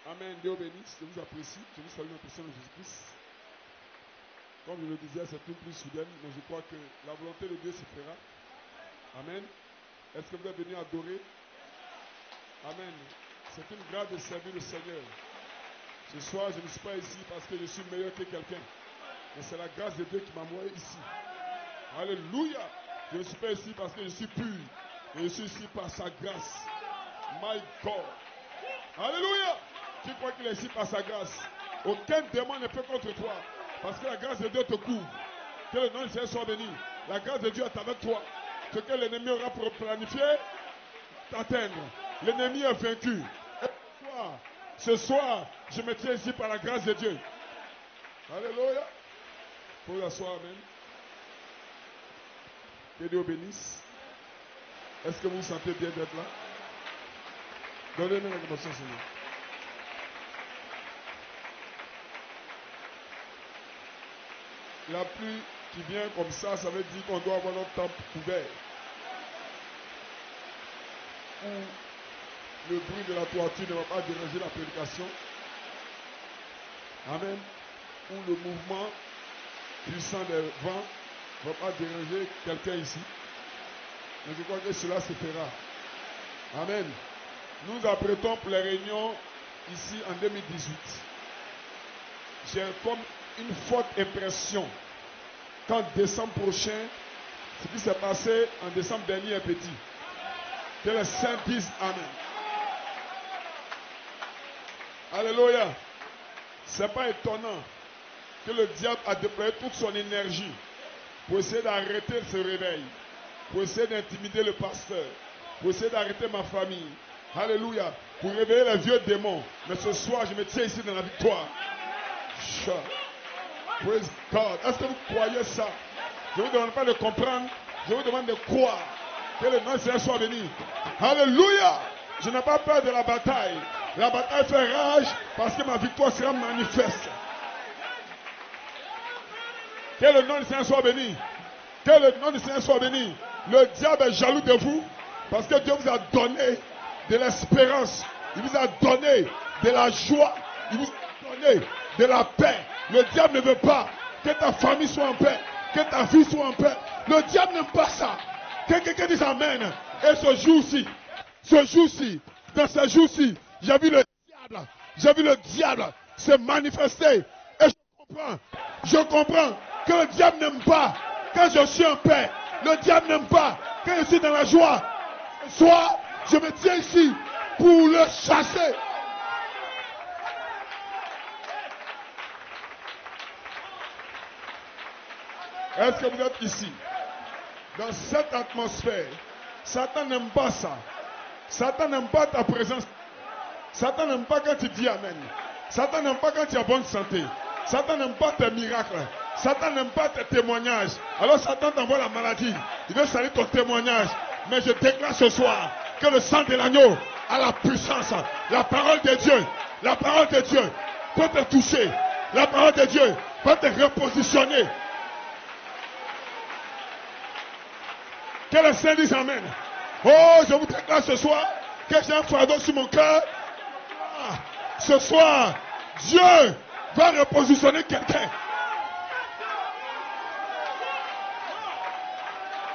Amen. Dieu bénisse. Je vous apprécie. Je vous salue dans le Seigneur Jésus-Christ. Comme je le disais, c'est tout plus soudaine, mais je crois que la volonté de Dieu se fera. Amen. Est-ce que vous êtes venus adorer? Amen. C'est une grâce de servir le Seigneur. Ce soir, je ne suis pas ici parce que je suis meilleur que quelqu'un. Mais c'est la grâce de Dieu qui m'a envoyé ici. Alléluia. Je ne suis pas ici parce que je suis pur. Mais je suis ici par sa grâce. My God. Alléluia. Tu crois qu'il est ici par sa grâce? Aucun démon ne peut contre toi. Parce que la grâce de Dieu te couvre. Que le nom du Seigneur soit béni. La grâce de Dieu est avec toi. Ce que l'ennemi aura pour planifier, t'atteindre. L'ennemi est vaincu. Et ce soir, je me tiens ici par la grâce de Dieu. Alléluia. Pour la soirée, amen. Que Dieu bénisse. Est-ce que vous vous sentez bien d'être là? Donnez-nous la commençation, Seigneur. La pluie qui vient comme ça veut dire qu'on doit avoir notre temple couvert. Où le bruit de la toiture ne va pas déranger la prédication. Amen. Où le mouvement puissant des vents ne va pas déranger quelqu'un ici. Mais je crois que cela se fera. Amen. Nous apprêtons pour les réunions ici en 2018. J'ai comme une forte impression qu'en décembre prochain, ce qui s'est passé en décembre dernier est petit. Que les saints disent Amen. Alléluia. Ce n'est pas étonnant que le diable a déployé toute son énergie pour essayer d'arrêter ce réveil, pour essayer d'intimider le pasteur, pour essayer d'arrêter ma famille. Alléluia. Pour réveiller les vieux démons. Mais ce soir, je me tiens ici dans la victoire. Praise God. Est-ce que vous croyez ça? Je ne vous demande pas de comprendre. Je vous demande de croire. Que le nom du Seigneur soit béni. Alléluia. Je n'ai pas peur de la bataille. La bataille fait rage parce que ma victoire sera manifeste. Que le nom du Seigneur soit béni. Que le nom du Seigneur soit béni. Le diable est jaloux de vous parce que Dieu vous a donné de l'espérance. Il vous a donné de la joie. Il vous a donné de la paix. Le diable ne veut pas que ta famille soit en paix, que ta vie soit en paix. Le diable n'aime pas ça. Que quelqu'un dise Amen. Et ce jour-ci, dans ce jour-ci, j'ai vu le diable se manifester. Et je comprends que le diable n'aime pas quand je suis en paix. Le diable n'aime pas quand je suis dans la joie. Ce soir, je me tiens ici pour le chasser. Est-ce que vous êtes ici? Dans cette atmosphère, Satan n'aime pas ça. Satan n'aime pas ta présence. Satan n'aime pas quand tu dis Amen. Satan n'aime pas quand tu as bonne santé. Satan n'aime pas tes miracles. Satan n'aime pas tes témoignages. Alors Satan t'envoie la maladie. Il veut salir ton témoignage. Mais je déclare ce soir que le sang de l'agneau a la puissance. La parole de Dieu peut te toucher. La parole de Dieu peut te repositionner. Que les saints disent Amen. Oh, je vous déclare ce soir que j'ai un fardeau sur mon cœur. Ce soir, Dieu va repositionner quelqu'un.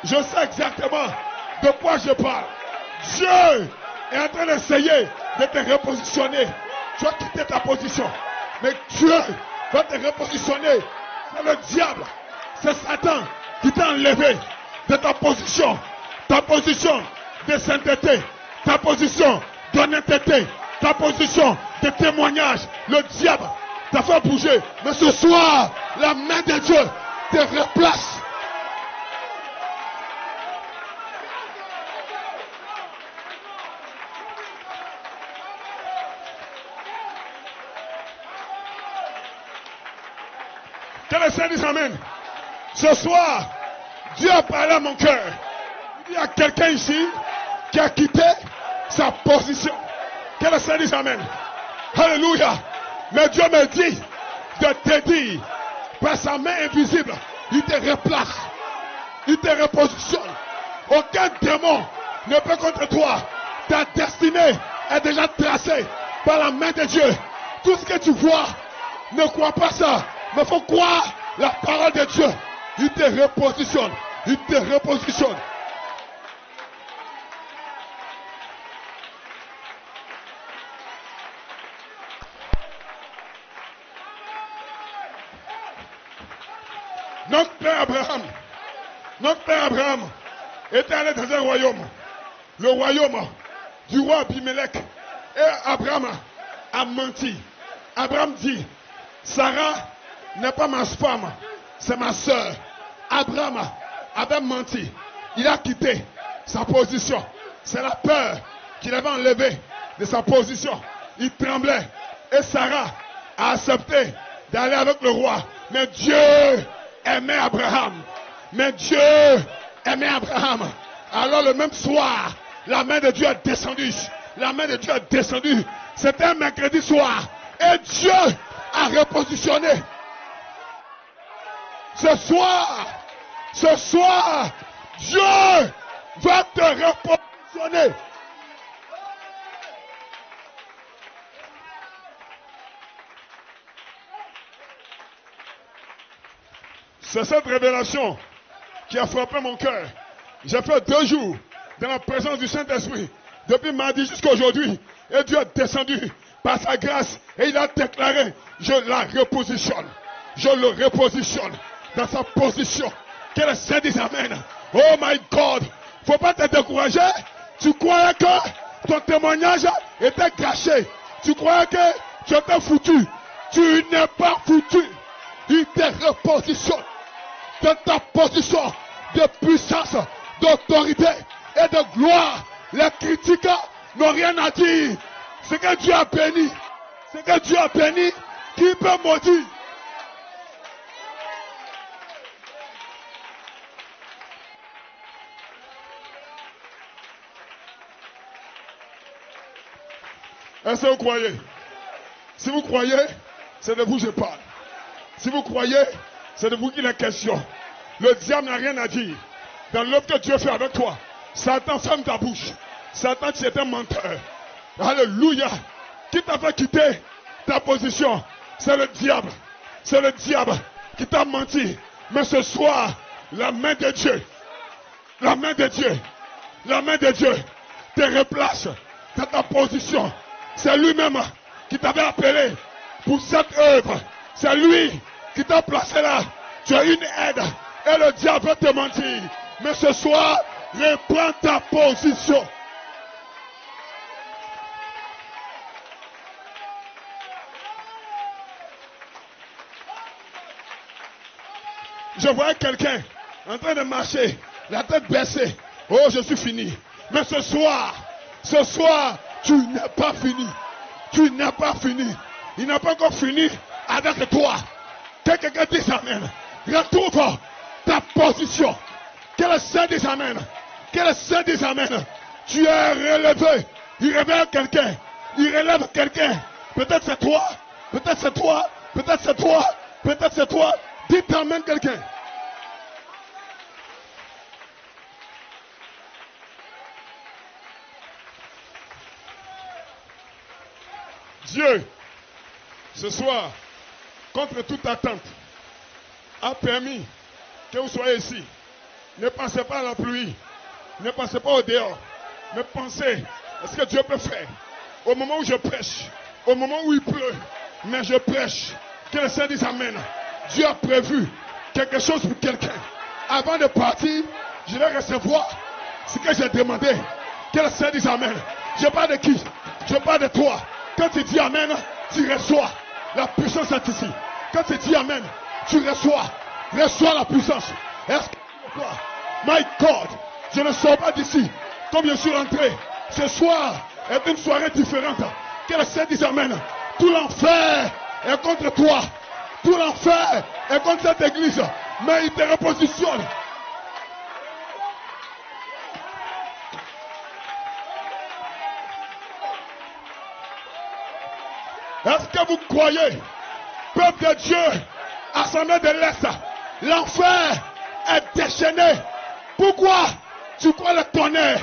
Je sais exactement de quoi je parle. Dieu est en train d'essayer de te repositionner. Tu vas quitter ta position. Mais Dieu va te repositionner. C'est le diable. C'est Satan qui t'a enlevé de ta position de sainteté, ta position d'honnêteté, ta position de témoignage. Le diable t'a fait bouger. Mais ce soir, la main de Dieu te replace. Que les saints disent Amen. Ce soir, Dieu a parlé à mon cœur. Il y a quelqu'un ici qui a quitté sa position. Que le Seigneur dise Amen. Alléluia. Mais Dieu me dit de te dire, par sa main invisible, il te replace. Il te repositionne. Aucun démon ne peut contre toi. Ta destinée est déjà tracée. par la main de Dieu. Tout ce que tu vois, ne crois pas ça, mais il faut croire la parole de Dieu. Il te repositionne. Il te repositionne. Notre père Abraham était allé dans un royaume. Le royaume du roi Abimelech. Et Abraham a menti. Abraham dit, Sarah n'est pas ma femme, c'est ma soeur. Abraham avait menti. Il a quitté sa position. C'est la peur qu'il avait enlevée de sa position. Il tremblait. Et Sarah a accepté d'aller avec le roi. Mais Dieu aimait Abraham. Mais Dieu aimait Abraham. Alors le même soir, la main de Dieu est descendue. La main de Dieu est descendue. C'était un mercredi soir. Et Dieu a repositionné. Ce soir, Dieu va te repositionner. C'est cette révélation qui a frappé mon cœur. J'ai fait 2 jours dans la présence du Saint-Esprit, depuis mardi jusqu'à aujourd'hui. Et Dieu est descendu par sa grâce et il a déclaré, je la repositionne. Je le repositionne dans sa position. Que le Saint dise Amen. Oh my God. Faut pas te décourager. Tu croyais que ton témoignage était caché. Tu croyais que tu étais foutu. Tu n'es pas foutu. Il te repositionne dans ta position de puissance, d'autorité et de gloire. Les critiques n'ont rien à dire. C'est que Dieu a béni. C'est que Dieu a béni. Qui peut maudire? Est-ce que vous croyez? Si vous croyez, c'est de vous que je parle. Si vous croyez, c'est de vous qu'il est question. Le diable n'a rien à dire. Dans l'œuvre que Dieu fait avec toi, Satan ferme ta bouche. Satan, tu es un menteur. Alléluia. Qui t'a fait quitter ta position? C'est le diable. C'est le diable qui t'a menti. Mais ce soir, la main de Dieu, la main de Dieu, la main de Dieu te replace dans ta position. C'est lui-même qui t'avait appelé pour cette œuvre. C'est lui qui t'a placé là. Tu as une aide et le diable veut te mentir. Mais ce soir, reprends ta position. Je voyais quelqu'un en train de marcher, la tête baissée. Oh, je suis fini. Mais ce soir, tu n'es pas fini. Tu n'es pas fini. Il n'a pas encore fini avec toi. Que quelqu'un dise Amen. Retrouve ta position. Que le Saint dise Amen. Que le Saint dise Amen. Tu es relevé. Il révèle quelqu'un. Il relève quelqu'un. Peut-être c'est toi. Peut-être c'est toi. Peut-être c'est toi. Peut-être c'est toi. Dites Amen quelqu'un. Dieu, ce soir, contre toute attente, a permis que vous soyez ici. Ne pensez pas à la pluie. Ne pensez pas au dehors. Mais pensez à ce que Dieu peut faire. Au moment où je prêche, au moment où il pleut, mais je prêche. Que le Seigneur dise Amen. Dieu a prévu quelque chose pour quelqu'un. Avant de partir, je vais recevoir ce que j'ai demandé. Que le Seigneur dise Amen. Je parle de qui? Je parle de toi. Quand tu dis Amen, tu reçois. La puissance est ici. Quand tu dis Amen, tu reçois. Reçois la puissance. Est-ce que tu crois? My God, je ne sors pas d'ici. Comme je suis rentré, ce soir est une soirée différente. Que le Seigneur dise Amen. Tout l'enfer est contre toi. Tout l'enfer est contre cette église. Mais il te repositionne. Est-ce que vous croyez, peuple de Dieu, assemblée de l'Est, l'enfer est déchaîné? Pourquoi tu crois le tonnerre?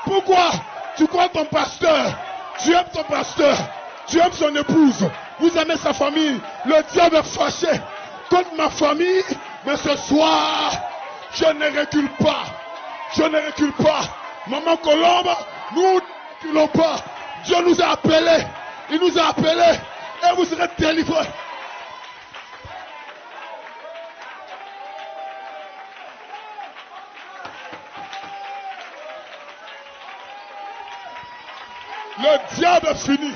Pourquoi tu crois ton pasteur? Tu aimes ton pasteur. Tu aimes son épouse. Vous aimez sa famille. Le diable est fâché contre ma famille. Mais ce soir, je ne recule pas. Je ne recule pas. Maman Colombe, nous ne reculons pas. Dieu nous a appelés. Il nous a appelés. Et vous serez délivrés. Le diable est fini.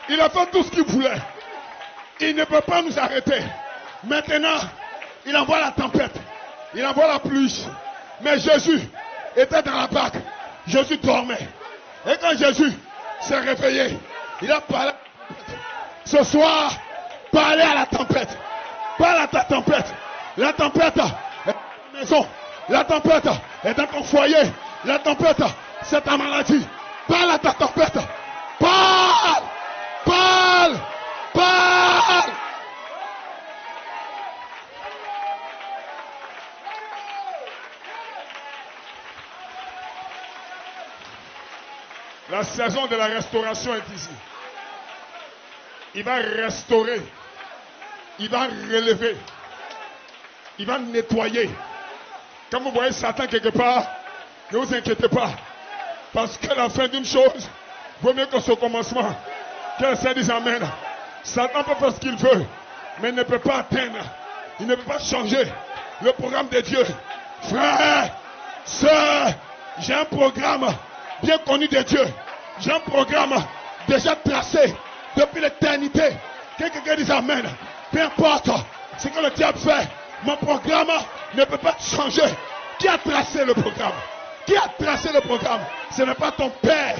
Il a fait tout ce qu'il voulait. Il ne peut pas nous arrêter. Maintenant, il envoie la tempête. Il envoie la pluie. Mais Jésus était dans la barque. Jésus dormait. Et quand Jésus s'est réveillé, il a parlé. Ce soir, parlez à la tempête. Parle à ta tempête. La tempête est dans ta maison. La tempête est dans ton foyer. La tempête, c'est ta maladie. Parle à ta tempête. Parle. Parle. Parle. La saison de la restauration est ici. Il va restaurer. Il va relever. Il va nettoyer. Quand vous voyez Satan quelque part, ne vous inquiétez pas. Parce que la fin d'une chose vaut mieux que ce commencement. Que ça dise Amen. Satan peut faire ce qu'il veut, mais il ne peut pas atteindre. Il ne peut pas changer le programme de Dieu. Frère, sœur, j'ai un programme bien connu de Dieu. J'ai un programme déjà tracé depuis l'éternité. Quelqu'un dise Amen. Peu importe ce que le diable fait, mon programme ne peut pas changer. Qui a tracé le programme? Qui a tracé le programme? Ce n'est pas ton père,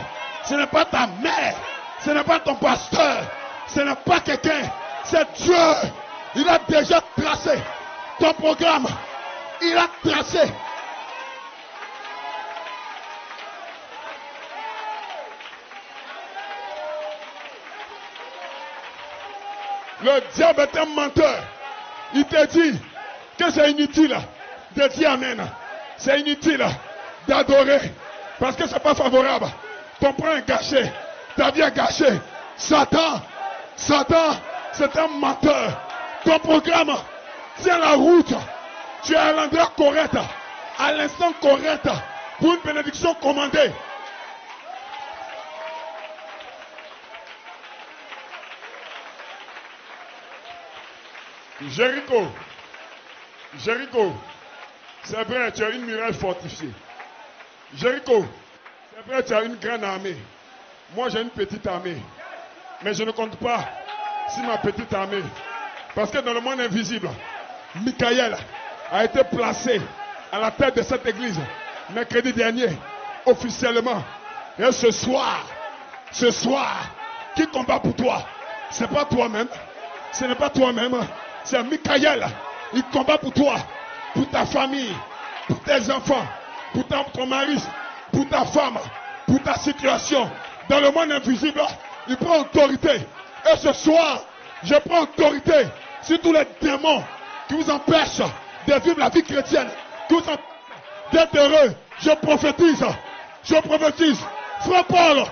ce n'est pas ta mère, ce n'est pas ton pasteur, ce n'est pas quelqu'un, c'est Dieu. Il a déjà tracé ton programme. Il a tracé. Le diable est un menteur. Il te dit que c'est inutile de dire Amen. C'est inutile d'adorer parce que ce n'est pas favorable. Ton prêt est gâché. Ta vie est gâchée. Satan, c'est un menteur. Ton programme tient la route. Tu es à l'endroit correct, à l'instant correct, pour une bénédiction commandée. Jéricho, c'est vrai, tu as une muraille fortifiée. Jéricho, c'est vrai, tu as une grande armée. Moi, j'ai une petite armée. Mais je ne compte pas sur ma petite armée. Parce que dans le monde invisible, Michael a été placé à la tête de cette église mercredi dernier, officiellement. Et ce soir, qui combat pour toi? Ce n'est pas toi-même. Ce n'est pas toi-même. C'est Michael. Il combat pour toi, pour ta famille, pour tes enfants, pour ton mari, pour ta femme, pour ta situation. Dans le monde invisible, il prend autorité. Et ce soir, je prends autorité sur tous les démons qui vous empêchent de vivre la vie chrétienne, qui vous empêchent d'être heureux. Je prophétise. Frère Paul,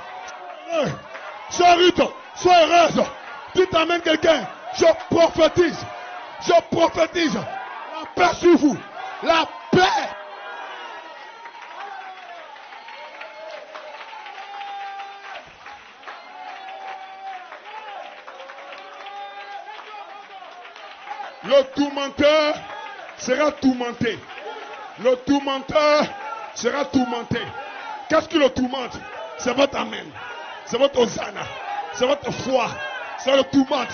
sois Ruth, sois heureuse. Tu t'amènes quelqu'un. Je prophétise la paix sur vous, la paix. Le tourmenteur sera tourmenté. Le tourmenteur sera tourmenté. Qu'est-ce qui le tourmente? C'est votre amen, c'est votre hosanna, c'est votre foi, c'est le tourmente.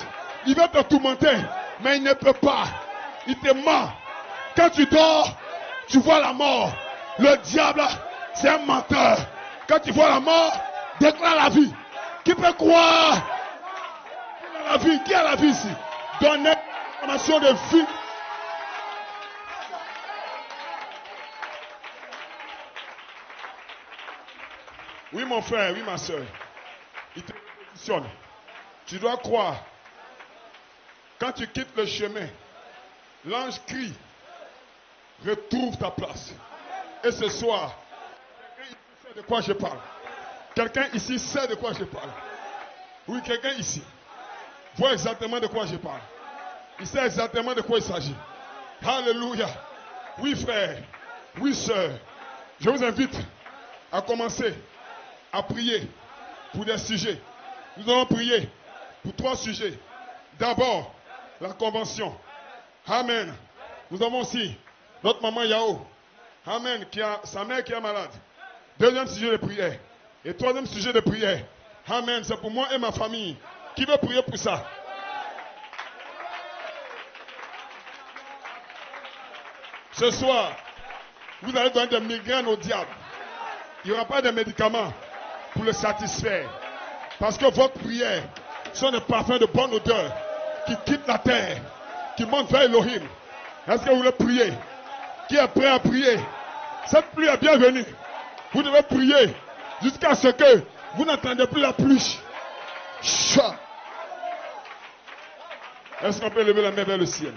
Il va te tourmenter, mais il ne peut pas. Il te ment. Quand tu dors, tu vois la mort. Le diable, c'est un menteur. Quand tu vois la mort, déclare la vie. Qui peut croire? Qui a la vie? Qui a la vie ici? Donnez l'information de vie. Oui, mon frère, oui, ma soeur. Il te positionne. Tu dois croire. Quand tu quittes le chemin, l'ange crie, retrouve ta place. Et ce soir, quelqu'un ici sait de quoi je parle. Quelqu'un ici sait de quoi je parle. Oui, quelqu'un ici voit exactement de quoi je parle. Il sait exactement de quoi il s'agit. Alléluia. Oui, frère. Oui, sœur. Je vous invite à commencer à prier pour des sujets. Nous allons prier pour 3 sujets. D'abord, la convention. Amen. Nous avons aussi notre maman Yao. Amen. Qui a sa mère qui est malade. Deuxième sujet de prière. Et troisième sujet de prière. Amen. C'est pour moi et ma famille. Qui veut prier pour ça? Ce soir, vous allez donner des migraines au diable. Il n'y aura pas de médicaments pour le satisfaire. Parce que votre prière sont des parfums de bonne odeur qui quittent la terre, qui montent vers Elohim. Est-ce que vous voulez prier? Qui est prêt à prier? Cette pluie est bienvenue. Vous devez prier jusqu'à ce que vous n'entendez plus la pluie. Est-ce qu'on peut lever la main vers le ciel?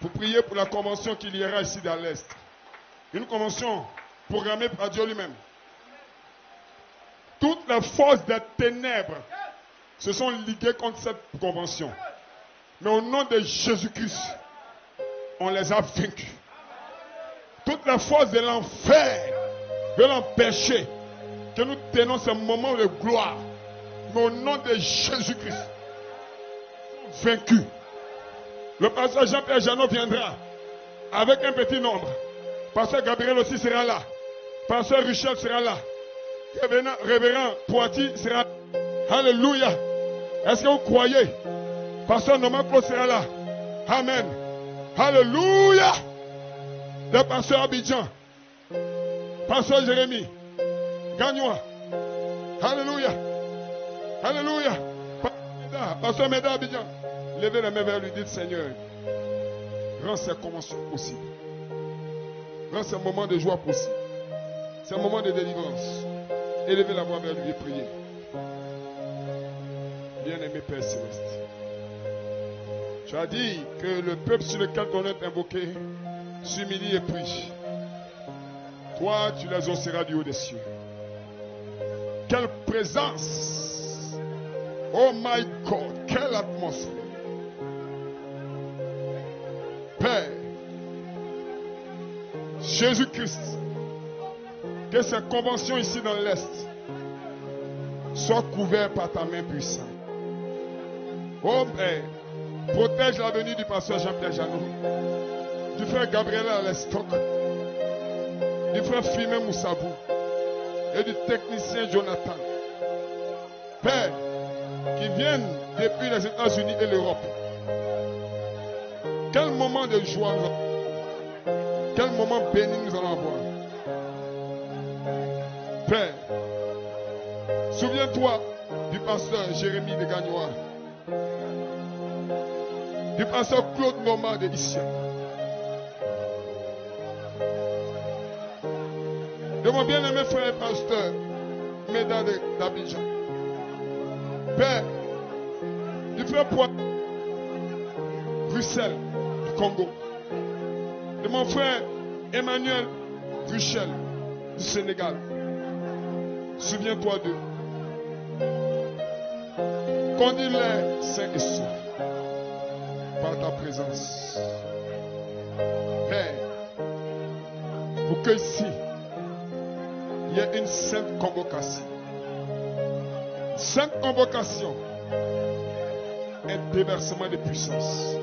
Pour prier pour la convention qu'il y aura ici dans l'Est. Une convention programmée par Dieu lui-même. Toutes les forces des ténèbres se sont liguées contre cette convention. Mais au nom de Jésus-Christ, on les a vaincus. Toutes les forces de l'enfer veulent empêcher que nous tenions ce moment de gloire. Mais au nom de Jésus-Christ, vaincus. Le pasteur Jean-Pierre Jeannot viendra avec un petit nombre. Pasteur Gabriel aussi sera là. Pasteur Richel sera là. Révérend Poiti sera là. Alléluia. Est-ce que vous croyez? Pasteur Norman Claude sera là. Amen. Alléluia. Le pasteur Abidjan. Pasteur Jérémie. Gagnois. Alléluia. Alléluia. Pasteur Meda Abidjan. Levez la main vers lui, dites Seigneur, rends ces conventions possibles. Rends ces moments de joie possibles. Ces moments de délivrance. Élevez la voix vers lui et priez. Bien-aimé Père Céleste, tu as dit que le peuple sur lequel ton nom est invoqué s'humilie et prie. Toi, tu les exauceras du haut des cieux. Quelle présence! Oh my God, quelle atmosphère! Père, Jésus-Christ, que ces conventions ici dans l'Est soient couvertes par ta main puissante. Oh Père, protège la venue du pasteur Jean-Pierre Jeannot, du frère Gabriel Alestoc, du frère Fimé Moussabou et du technicien Jonathan. Père, qui viennent depuis les États-Unis et l'Europe. Quel moment de joie nous avons. Quel moment béni nous allons avoir. Père, souviens-toi du pasteur Jérémie de Gagnois, du pasteur Claude Normand de Issy, de mon bien-aimé frère pasteur Meda d'Abidjan. Père, du frère Poit, Bruxelles, du Congo, de mon frère Emmanuel Ruchel, du Sénégal. Souviens-toi d'eux. Conduis-les sains et saufs par ta présence. Père, pour que ici, il y ait une sainte convocation. Sainte convocation, un déversement de puissance.